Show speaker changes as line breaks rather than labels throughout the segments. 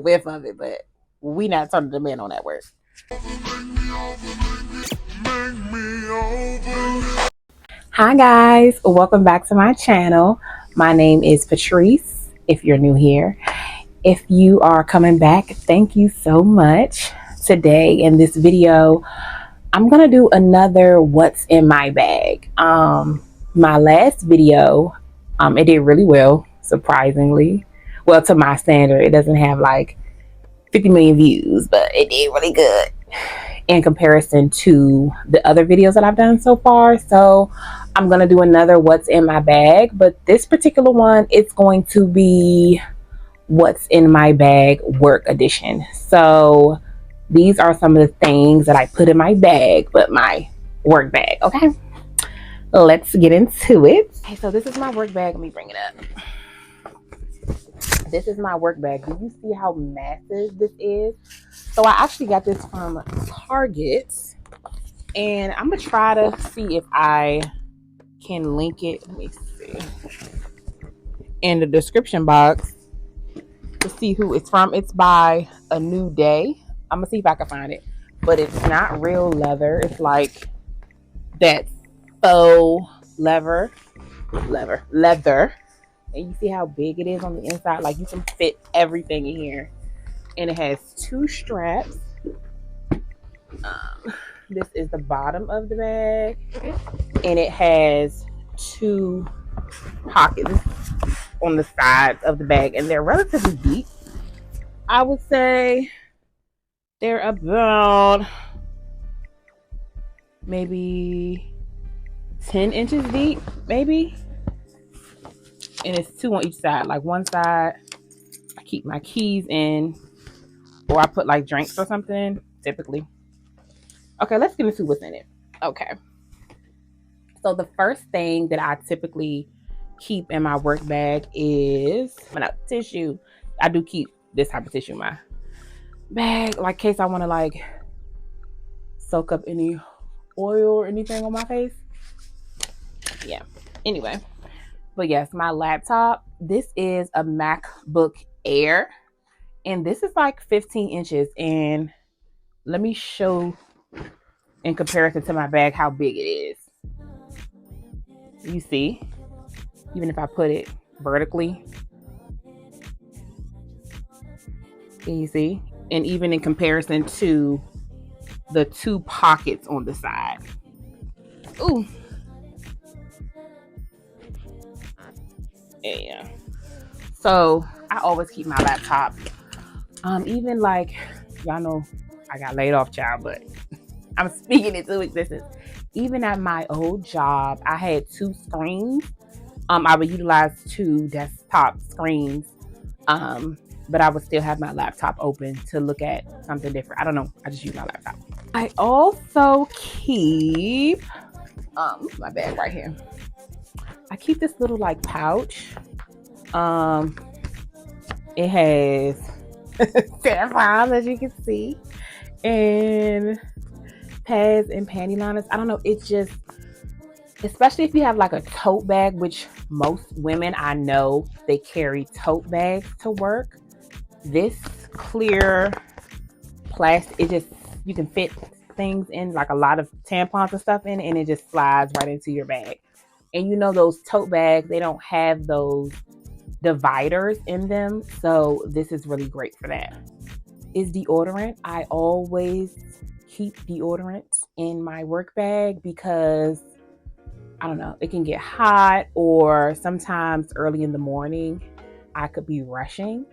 whiff of it, but we not turning them in on that word. Hi guys, welcome back to my channel. My name is Patrice, if you're new here. If you are coming back, thank you so much. Today in this video, I'm gonna do another what's in my bag. My last video, it did really well, surprisingly. Well, to my standard, it doesn't have like 50 million views, but it did really good in comparison to the other videos that I've done so far. So I'm gonna do another what's in my bag, but this particular one, it's going to be what's in my bag work edition. So these are some of the things that I put in my bag, but my work bag. Okay, let's get into it. Okay, so this is my work bag. Let me bring it up. This is my work bag. Do you see how massive this is? So I actually got this from Target, and I'm gonna try to see if I can link it. Let me see in the description box to see who it's from. It's by A New Day. I'm gonna see if I can find it, but it's not real leather. It's like that faux leather. And you see how big it is on the inside? Like you can fit everything in here. And it has two straps. This is the bottom of the bag. And it has two pockets on the sides of the bag. And they're relatively deep. I would say they're about maybe 10 inches deep, maybe. And it's two on each side. Like one side, I keep my keys in, or I put like drinks or something, typically. Okay, let's get into what's in it. Okay. So the first thing that I typically keep in my work bag is tissue. I do keep this type of tissue in my bag, like in case I want to like soak up any oil or anything on my face. Yeah. Anyway. But yes, my laptop, this is a MacBook Air, and this is like 15 inches. And let me show in comparison to my bag how big it is. You see, even if I put it vertically, can you see? And even in comparison to the two pockets on the side. Ooh. Yeah. So I always keep my laptop. Even like, y'all know I got laid off, child, but I'm speaking into existence. Even at my old job, I had two screens. I would utilize two desktop screens, but I would still have my laptop open to look at something different. I don't know. I just use my laptop. I also keep my bag right here. I keep this little like pouch. It has tampons, as you can see, and pads and panty liners. I don't know. It's just, especially if you have like a tote bag, which most women I know, they carry tote bags to work. This clear plastic, it just, you can fit things in, like a lot of tampons and stuff in, and it just slides right into your bag. And you know those tote bags, they don't have those dividers in them, so this is really great for that. Is deodorant. I always keep deodorant in my work bag because I don't know, it can get hot, or sometimes early in the morning I could be rushing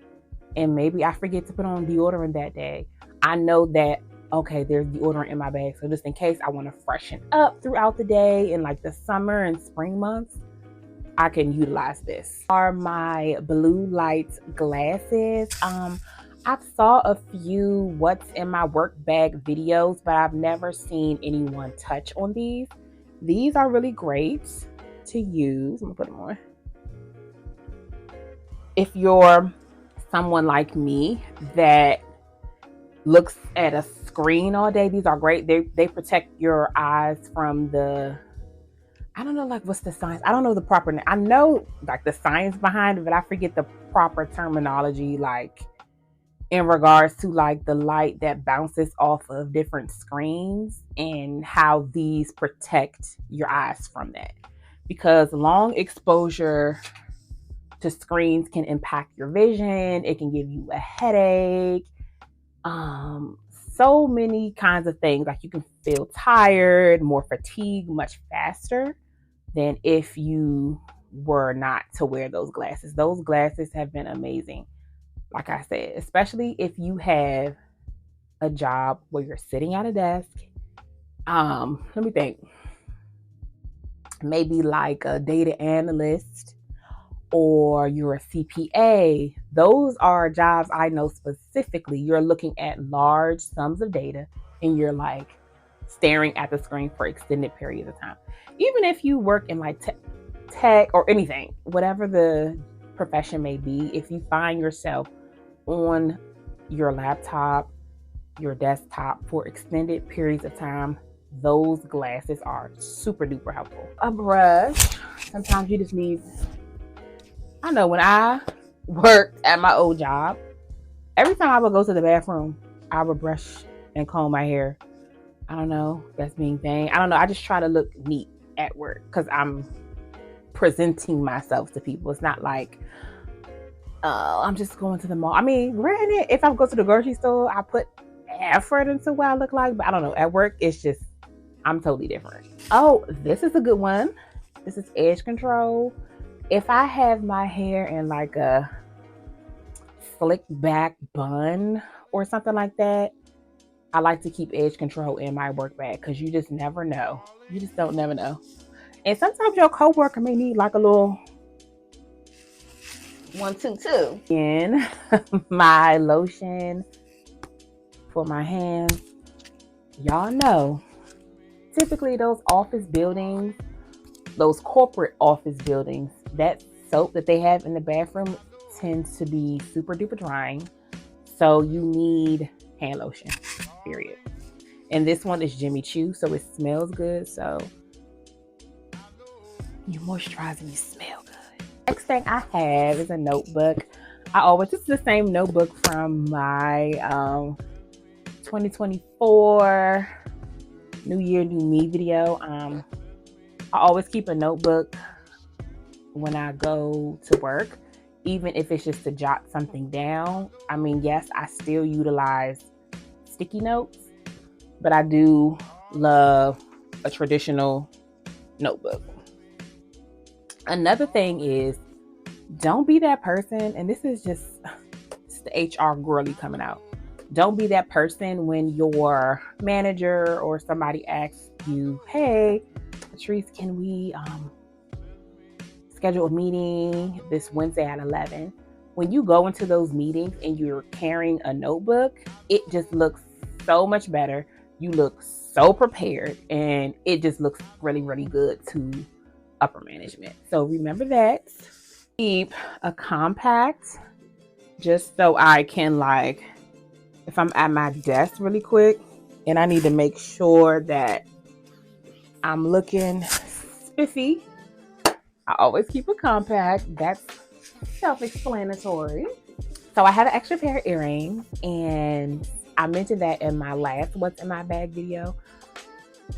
and maybe I forget to put on deodorant that day. I know that, okay, there's deodorant in my bag, so just in case I want to freshen up throughout the day in like the summer and spring months, I can utilize this. Are my blue light glasses. I've saw a few what's in my work bag videos, but I've never seen anyone touch on these. These are really great to use. I'm gonna put them on. If you're someone like me that looks at a screen all day, these are great. They protect your eyes from the, I don't know, like what's the science? I don't know the proper name. I know like the science behind it, but I forget the proper terminology. Like in regards to like the light that bounces off of different screens and how these protect your eyes from that. Because long exposure to screens can impact your vision, it can give you a headache, um, so many kinds of things. Like you can feel tired, more fatigued much faster than if you were not to wear those glasses. Those glasses have been amazing. Like I said, especially if you have a job where you're sitting at a desk. Let me think. Maybe like a data analyst or you're a CPA. Those are jobs I know specifically. You're looking at large sums of data and you're like staring at the screen for extended periods of time. Even if you work in like tech or anything, whatever the profession may be, if you find yourself on your laptop, your desktop for extended periods of time, those glasses are super duper helpful. A brush. Sometimes you just need, I know when I worked at my old job, every time I would go to the bathroom, I would brush and comb my hair. I don't know, that's being vain. I don't know. I just try to look neat at work because I'm presenting myself to people. It's not like, I'm just going to the mall. I mean, granted, if I go to the grocery store, I put effort into what I look like, but I don't know. At work, it's just, I'm totally different. Oh, this is a good one. This is edge control. If I have my hair in like a slick back bun or something like that, I like to keep edge control in my work bag because you just never know. You just don't never know. And sometimes your coworker may need like a little 1-2-2. In my lotion for my hands, y'all know, typically those office buildings, those corporate office buildings, that soap that they have in the bathroom tends to be super duper drying. So you need hand lotion, period. And this one is Jimmy Choo, so it smells good. So you moisturize and you smell good. Next thing I have is a notebook. This is the same notebook from my 2024 New Year, New Me video. I always keep a notebook when I go to work, even if it's just to jot something down. I mean, yes, I still utilize sticky notes, but I do love a traditional notebook. Another thing is, don't be that person, and this is just the HR girly coming out. Don't be that person when your manager or somebody asks you, hey, Patrice, can we schedule a meeting this Wednesday at 11? When you go into those meetings and you're carrying a notebook, it just looks so much better. You look so prepared and it just looks really, really good to upper management. So remember that. Keep a compact just so I can, like, if I'm at my desk really quick and I need to make sure that I'm looking spiffy, I always keep a compact. That's self-explanatory. So I have an extra pair of earrings, and I mentioned that in my last What's in My Bag video.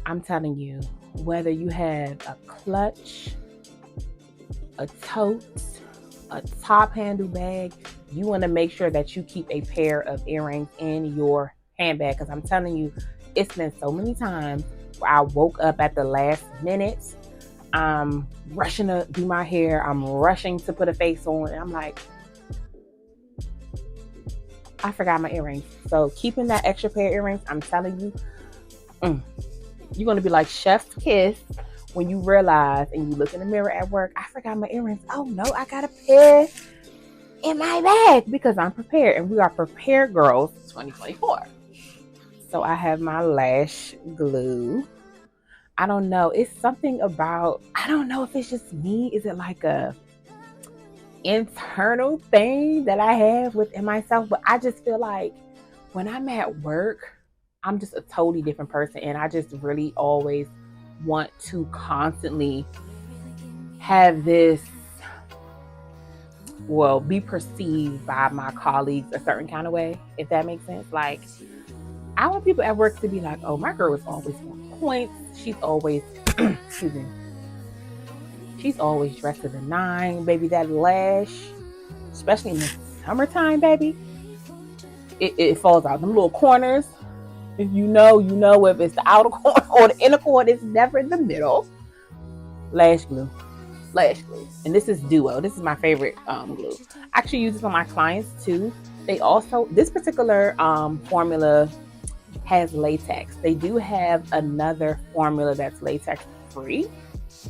I'm telling you, whether you have a clutch, a tote, a top handle bag, you want to make sure that you keep a pair of earrings in your handbag. Because I'm telling you, it's been so many times where I woke up at the last minute. I'm rushing to do my hair. I'm rushing to put a face on. And I'm like, I forgot my earrings. So keeping that extra pair of earrings, I'm telling you, you're going to be like chef's kiss when you realize and you look in the mirror at work, I forgot my earrings. Oh no, I got a pair in my bag because I'm prepared. And we are prepared girls 2024. So I have my lash glue. I don't know. It's something about, I don't know if it's just me. Is it like a internal thing that I have within myself? But I just feel like when I'm at work, I'm just a totally different person. And I just really always want to constantly have this will be perceived by my colleagues a certain kind of way, if that makes sense. Like, I want people at work to be like, oh, my girl is always on point. She's always, excuse me, she's always dressed to the nine, baby. That lash, especially in the summertime, baby, it falls out. Them little corners, if you know, if it's the outer corner or the inner corner, it's never in the middle. Lash glue. And this is Duo. This is my favorite glue. I actually use this on my clients too. They also, this particular formula has latex. They do have another formula that's latex free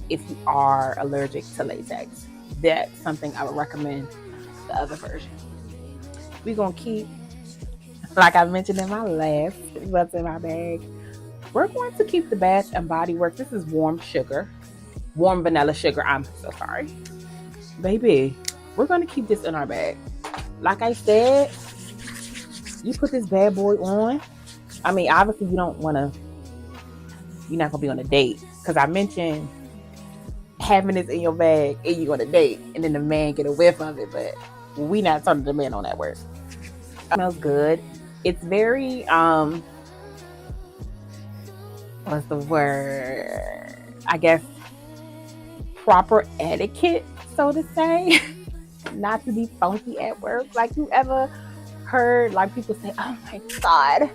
if you are allergic to latex. That's something I would recommend, the other version. We're gonna keep, like I mentioned in my last what's in my bag, we're going to keep the Bath and Body Works. This is warm vanilla sugar. I'm so sorry, baby. We're gonna keep this in our bag. Like I said, you put this bad boy on. I mean, obviously you're not gonna be on a date, because I mentioned having this in your bag and you on a date and then the man get a whiff of it, but we not turning the man on that word. It smells good. It's very what's the word? I guess proper etiquette, so to say. Not to be funky at work. Like, you ever heard like people say, oh my God,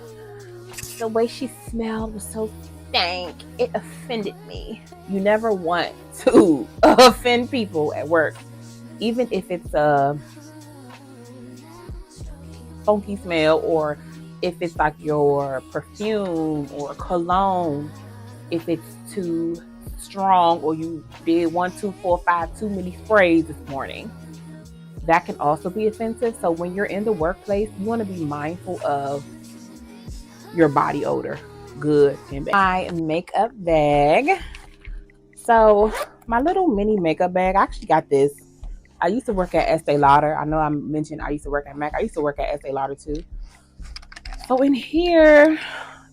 the way she smelled was so stank, it offended me. You never want to offend people at work, even if it's a funky smell, or if it's like your perfume or cologne, if it's too strong, or you did 1, 2, 4, 5 too many sprays this morning. That can also be offensive. So when you're in the workplace, you want to be mindful of your body odor, good and bad. My makeup bag. So my little mini makeup bag, I actually got this. I used to work at Estee Lauder. I know I mentioned I used to work at MAC. I used to work at Estee Lauder too. So in here,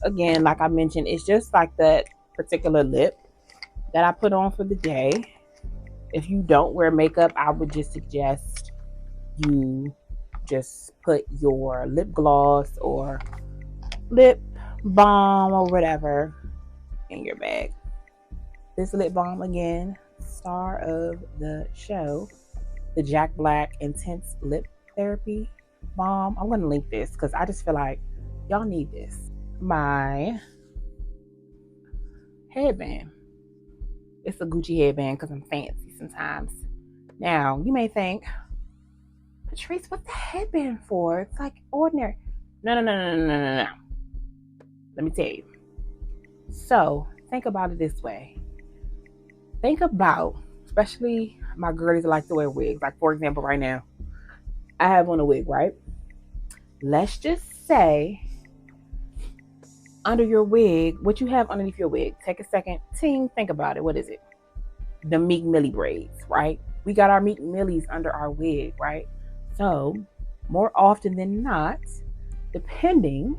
again, like I mentioned, it's just like that particular lip that I put on for the day. If you don't wear makeup, I would just suggest you just put your lip gloss or lip balm or whatever in your bag. This lip balm, again, star of the show, the Jack Black Intense Lip Therapy Balm. I'm going to link this because I just feel like y'all need this. My headband. It's a Gucci headband because I'm fancy sometimes. Now, you may think, Patrice, what's the headband for? It's like ordinary. No. Let me tell you. So, think about it this way. Think about, especially my girlies that like to wear wigs. Like, for example, right now, I have on a wig, right? Let's just say, under your wig, what you have underneath your wig, take a second, think about it. What is it? The Meek Millie braids, right? We got our Meek Millies under our wig, right? So, more often than not, depending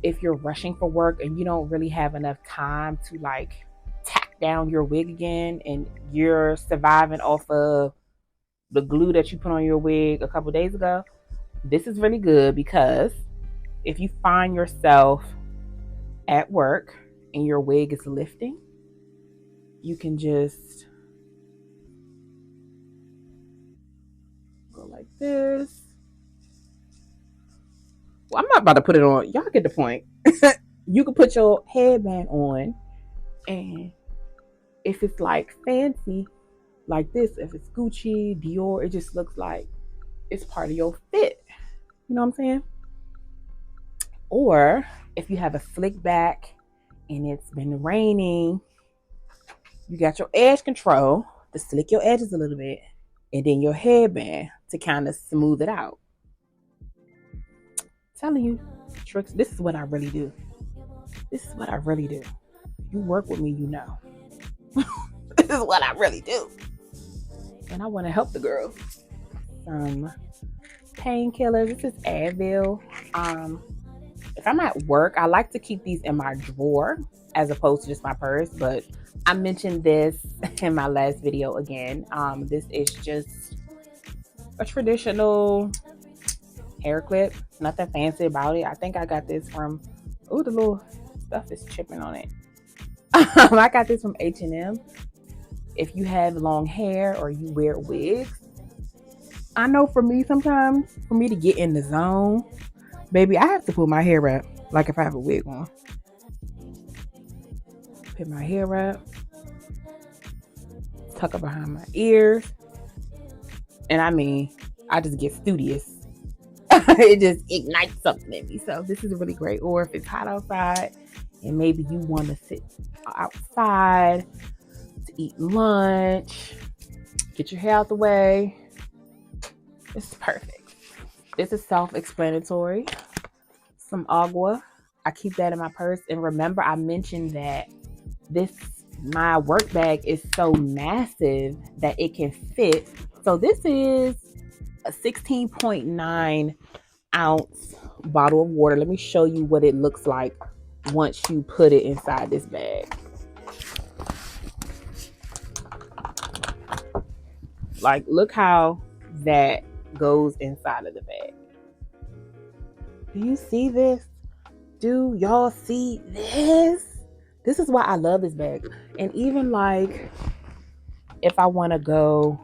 if you're rushing for work and you don't really have enough time to like tack down your wig again, and you're surviving off of the glue that you put on your wig a couple days ago, this is really good, because if you find yourself at work and your wig is lifting, you can just go like this. Well, I'm not about to put it on. Y'all get the point. You can put your headband on, and if it's like fancy like this, if it's Gucci, Dior, it just looks like it's part of your fit. You know what I'm saying? Or if you have a slick back and it's been raining, you got your edge control to slick your edges a little bit, and then your headband to kind of smooth it out. I'm telling you, tricks. This is what I really do. This is what I really do. You work with me, you know. This is what I really do. And I want to help the girls. Painkillers. This is Advil. If I'm at work, I like to keep these in my drawer as opposed to just my purse, but I mentioned this in my last video again. This is just a traditional hair clip. Nothing fancy about it. I think I got this from, oh, the little stuff is chipping on it. I got this from H&M. If you have long hair or you wear wigs, I know for me sometimes, for me to get in the zone, baby, I have to put my hair up. Like if I have a wig on, put my hair up, tuck it behind my ears, and I mean, I just get studious. It just ignites something in me. So this is really great. Or if it's hot outside and maybe you want to sit outside to eat lunch, get your hair out the way, it's perfect. This is self-explanatory. Some agua. I keep that in my purse. And remember, I mentioned that my work bag is so massive that it can fit. So this is a 16.9 ounce bottle of water. Let me show you what it looks like once you put it inside this bag. Like, look how that goes inside of the bag. Do you see this? Do y'all see this? This is why I love this bag. And even like if I want to go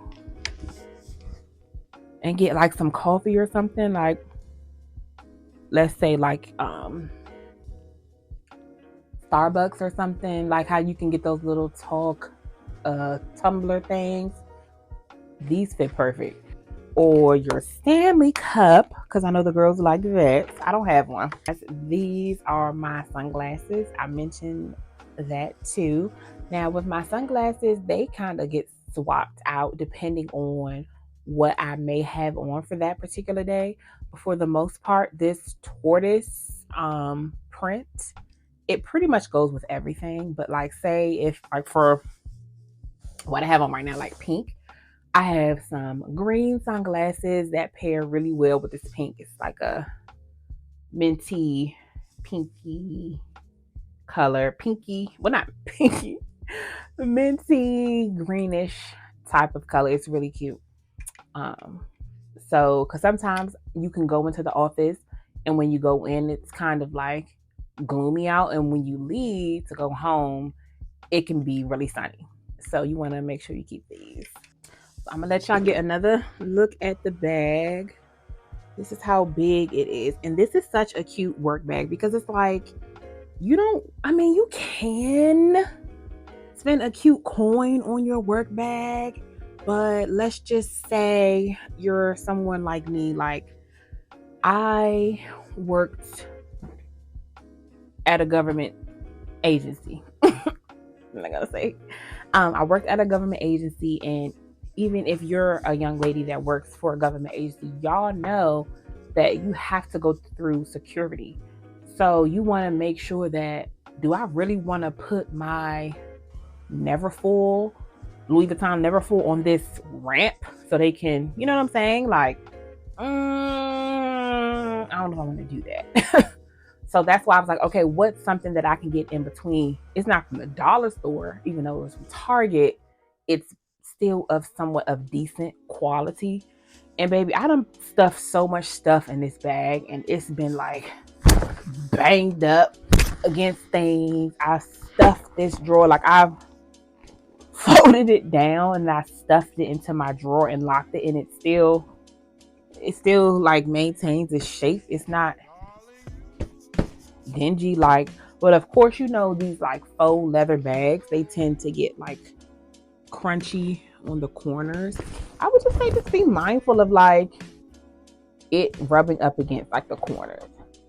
and get like some coffee or something, like let's say like Starbucks or something, like how you can get those little talk tumbler things. These fit perfect. Or your Stanley cup, because I know the girls like that. I don't have one. These are my sunglasses. I mentioned that too. Now with my sunglasses, they kind of get swapped out depending on what I may have on for that particular day. But for the most part, this tortoise print, it pretty much goes with everything. But like say if like for what I have on right now, like pink, I have some green sunglasses that pair really well with this pink. It's like a minty, pinky color. Pinky, well, not pinky, minty, greenish type of color. It's really cute. So, because sometimes you can go into the office and when you go in, it's kind of like gloomy out. And when you leave to go home, it can be really sunny. So you want to make sure you keep these. I'm gonna let y'all get another look at the bag. This is how big it is. And this is such a cute work bag because it's like, you can spend a cute coin on your work bag, but let's just say you're someone like me. Like I worked at a government agency. I'm not gonna say. I worked at a government agency, and even if you're a young lady that works for a government agency, y'all know that you have to go through security. So you want to make sure that, do I really want to put my Neverfull, Louis Vuitton Neverfull on this ramp so they can, you know what I'm saying? Like, I don't know if I want to do that. So that's why I was like, okay, what's something that I can get in between? It's not from the dollar store, even though it's from Target. It's still of somewhat of decent quality. And baby, I done stuffed so much stuff in this bag, and it's been like banged up against things. I stuffed this drawer, like I've folded it down and I stuffed it into my drawer and locked it, and it still like maintains its shape. It's not dingy like, but of course, you know, these like faux leather bags, they tend to get like crunchy on the corners. I would just say just be mindful of like it rubbing up against like the corners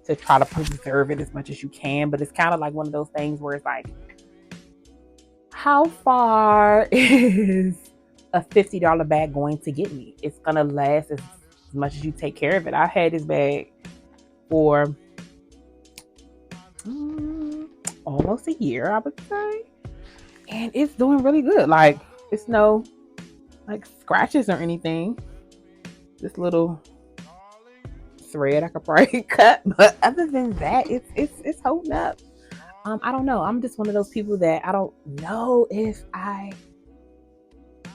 to try to preserve it as much as you can. But it's kind of like one of those things where it's like, how far is a $50 bag going to get me? It's gonna last as much as you take care of it. I had this bag for almost a year, I would say, and it's doing really good. Like, it's no like scratches or anything. This little thread I could probably cut, but other than that, it's holding up. I don't know. I'm just one of those people that I don't know if I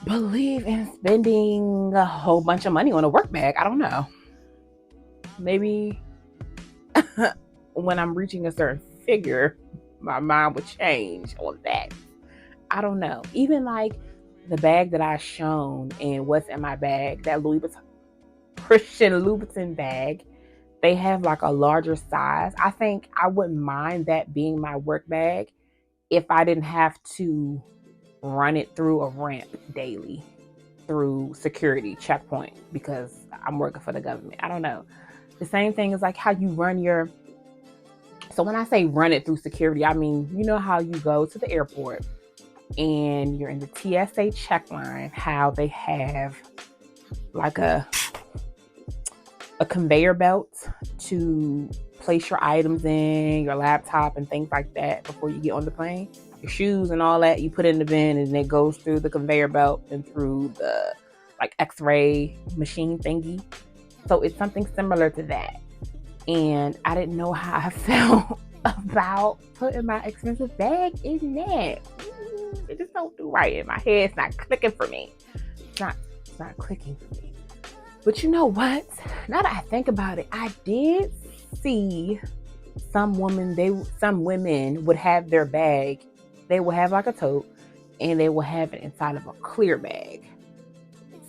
believe in spending a whole bunch of money on a work bag. I don't know. Maybe when I'm reaching a certain figure, my mind would change on that. I don't know. Even like the bag that I shown and what's in my bag, that Louis Vuitton Christian Louboutin bag, they have like a larger size. I think I wouldn't mind that being my work bag if I didn't have to run it through a ramp daily through security checkpoint because I'm working for the government. I don't know. The same thing is like how you run your. So when I say run it through security, I mean, you know how you go to the airport and you're in the TSA check line, how they have like a conveyor belt to place your items in, your laptop and things like that before you get on the plane. Your shoes and all that, you put in the bin and it goes through the conveyor belt and through the like x-ray machine thingy. So it's something similar to that. And I didn't know how I felt about putting my expensive bag in that. It just don't do right in my head. It's not clicking for me. It's not clicking for me. But you know what? Now that I think about it, I did see some women would have their bag. They will have like a tote and they will have it inside of a clear bag.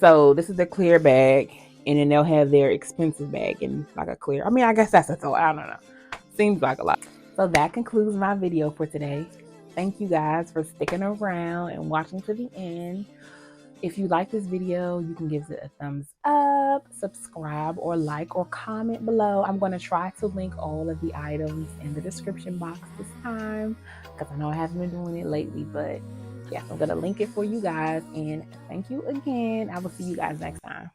So this is the clear bag, and then they'll have their expensive bag in like a clear. I mean, I guess that's a tote. I don't know. Seems like a lot. So that concludes my video for today. Thank you guys for sticking around and watching to the end. If you like this video, you can give it a thumbs up, subscribe, or like, or comment below. I'm going to try to link all of the items in the description box this time because I know I haven't been doing it lately, but yes, I'm going to link it for you guys. And thank you again. I will see you guys next time.